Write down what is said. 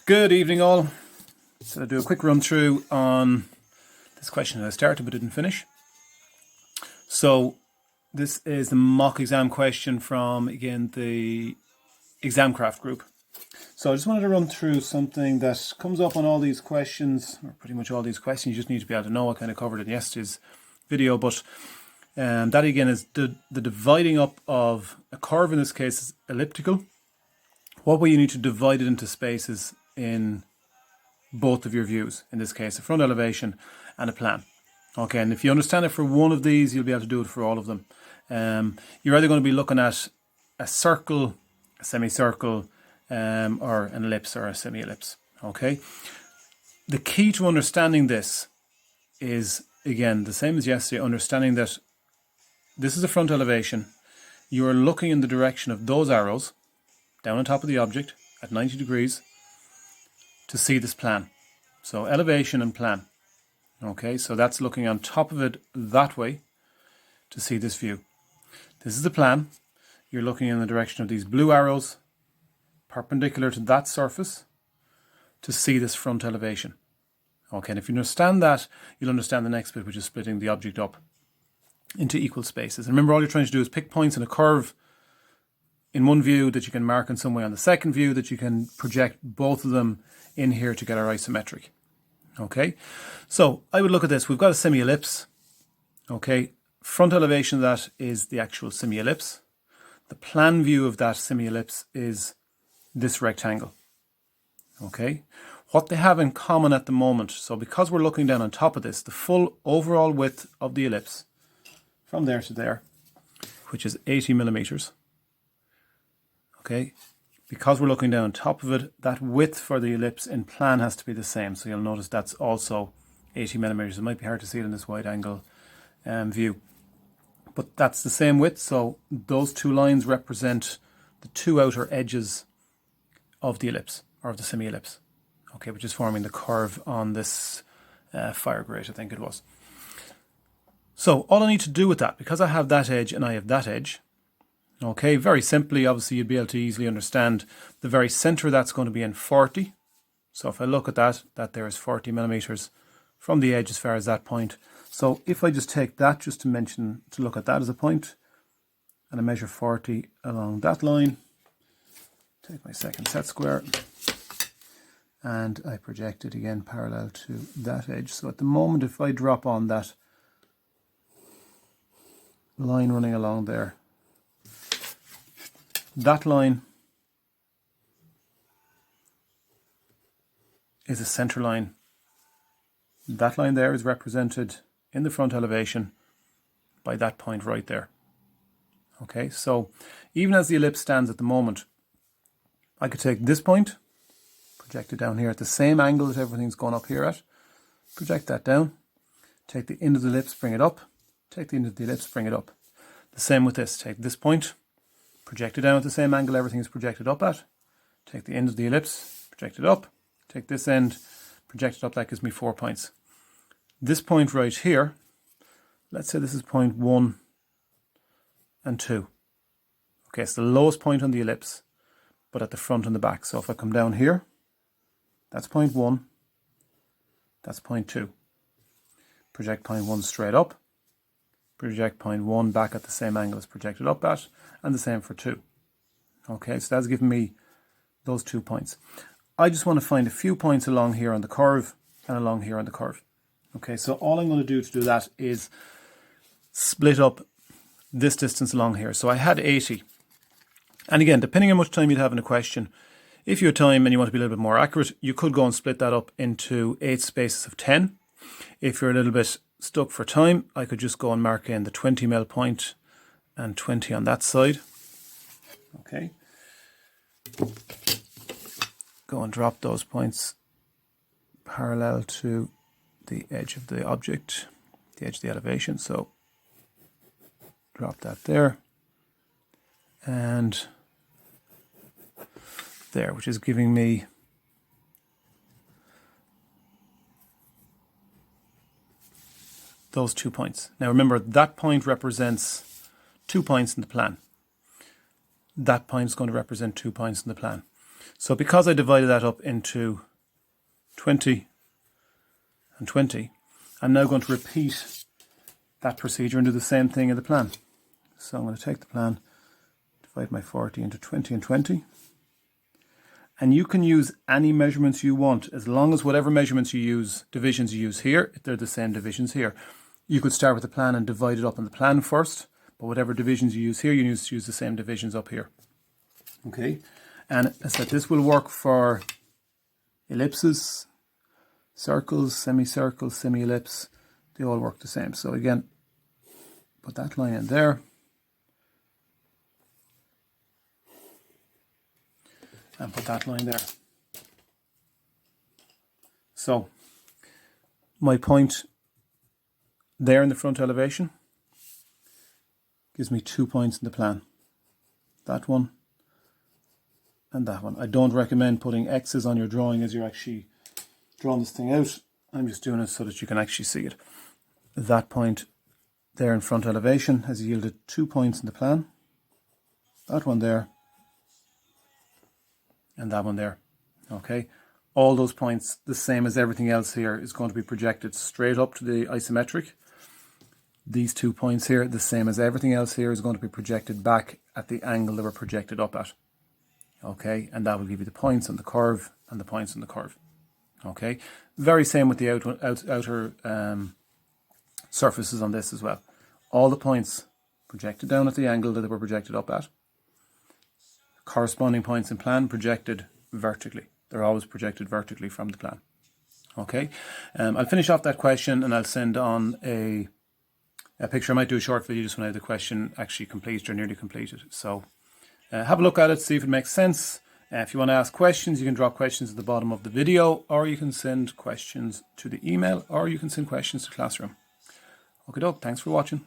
Good evening all. So I'll do a quick run through on this question that I started but didn't finish. So this is the mock exam question from, again, the Examcraft group. So I just wanted to run through something that comes up on all these questions, or pretty much all these questions. You just need to be able to know. I kind of covered it in yesterday's video, but that again is the dividing up of a curve. In this case is elliptical. What way you need to divide it into spaces in both of your views, in this case a front elevation and a plan. Okay, and if you understand it for one of these, you'll be able to do it for all of them. You're either going to be looking at a circle, a semicircle, or an ellipse or a semi-ellipse. Okay, the key to understanding this is, again, the same as yesterday, understanding that this is a front elevation. You are looking in the direction of those arrows down on top of the object at 90 degrees to see this plan. So elevation and plan. Okay, so that's looking on top of it that way to see this view. This is the plan. You're looking in the direction of these blue arrows perpendicular to that surface to see this front elevation. Okay, and if you understand that, you'll understand the next bit, which is splitting the object up into equal spaces. And remember, all you're trying to do is pick points in a curve in one view that you can mark in some way on the second view that you can project both of them in here to get our isometric. Okay, so I would look at this. We've got a semi-ellipse. Okay, front elevation of that is the actual semi-ellipse. The plan view of that semi-ellipse is this rectangle. Okay, what they have in common at the moment, so because we're looking down on top of this, the full overall width of the ellipse from there to there, which is 80 millimeters. Okay, because we're looking down on top of it, that width for the ellipse in plan has to be the same. So you'll notice that's also 80 millimeters. It might be hard to see it in this wide angle view, but that's the same width. So those two lines represent the two outer edges of the ellipse, or of the semi-ellipse. Okay, which is forming the curve on this fire grate, I think it was. So all I need to do with that, because I have that edge and I have that edge, okay, very simply, obviously you'd be able to easily understand the very center that's going to be in 40. So if I look at that there is 40 millimeters from the edge as far as that point. So if I just take that, just to look at that as a point, and I measure 40 along that line, take my second set square, and I project it again parallel to that edge. So at the moment, if I drop on that line running along there, that line is a center line. That line there is represented in the front elevation by that point right there. Okay, so even as the ellipse stands at the moment, I could take this point, project it down here at the same angle that everything's going up here at, project that down, take the end of the ellipse, bring it up, take the end of the ellipse, bring it up. The same with this, take this point, project it down at the same angle everything is projected up at, take the end of the ellipse, project it up, take this end, project it up. That gives me 4 points. This point right here, let's say this is point 1 and 2. Okay, it's the lowest point on the ellipse, but at the front and the back. So if I come down here, that's point 1, that's point 2. Project point 1 straight up, project point 1 back at the same angle as projected up at, and the same for 2. Okay, so that's given me those 2 points. I just want to find a few points along here on the curve and along here on the curve. Okay, so all I'm going to do that is split up this distance along here. So I had 80. And again, depending on how much time you'd have in a question, if you have time and you want to be a little bit more accurate, you could go and split that up into 8 spaces of 10. If you're a little bit stuck for time, I could just go and mark in the 20 mil point and 20 on that side. Okay. Go and drop those points parallel to the edge of the object, the edge of the elevation. So drop that there and there, which is giving me those 2 points. Now remember, that point represents 2 points in the plan. That point is going to represent 2 points in the plan. So because I divided that up into 20 and 20, I'm now going to repeat that procedure and do the same thing in the plan. So I'm going to take the plan, divide my 40 into 20 and 20. And you can use any measurements you want, as long as whatever measurements you use, divisions you use here, they're the same divisions here. You could start with the plan and divide it up in the plan first, but whatever divisions you use here, you use the same divisions up here. Okay, and as I said, this will work for ellipses, circles, semicircles, semi-ellipse. They all work the same. So again, put that line in there. And put that line there. So my point there in the front elevation gives me 2 points in the plan. That one and that one. I don't recommend putting X's on your drawing as you're actually drawing this thing out. I'm just doing it so that you can actually see it. That point there in front elevation has yielded 2 points in the plan. That one there and that one there. Okay, all those points, the same as everything else here, is going to be projected straight up to the isometric. These 2 points here, the same as everything else here, is going to be projected back at the angle they were projected up at. Okay, and that will give you the points on the curve and the points on the curve. Okay, very same with the outer surfaces on this as well. All the points projected down at the angle that they were projected up at. Corresponding points in plan projected vertically. They're always projected vertically from the plan. Okay, I'll finish off that question and I'll send on a picture. I might do a short video just when I have the question actually completed or nearly completed. So have a look at it, see if it makes sense. If you want to ask questions, you can drop questions at the bottom of the video, or you can send questions to the email, or you can send questions to Classroom. Okay, thanks for watching.